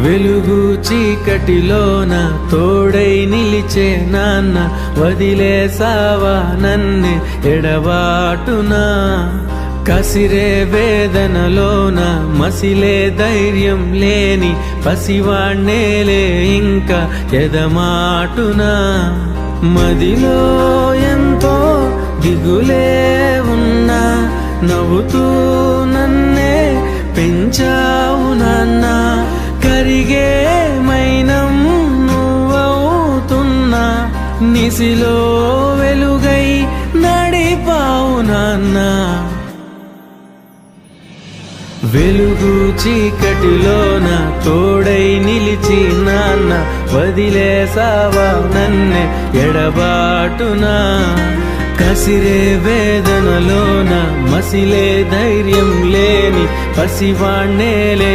వెలుగు చీకటిలోన తోడై నిలిచే నాన్న, వదిలేసావా నన్నే ఎడబాటునా. కసిరే వేదనలోన మసిలే ధైర్యం లేని పసివాణ్ణేలే ఇంకా ఎదమాటునా. మదిలో ఎంతో దిగులే ఉన్నా, నవ్వుతూ నన్నే పెంచావు నాన్న. కరిగే మైనం నువ్వవుతున్నా, నిసిలో వెలుగై నడిపావు నాన్న. వెలుగు చీకటిలోన తోడై నిలిచి నాన్న, వదిలేసావా నన్నే ఎడబాటునా. కసిరే వేదనలోన మసిలే ధైర్యం లేని పసివాణ్ణేలే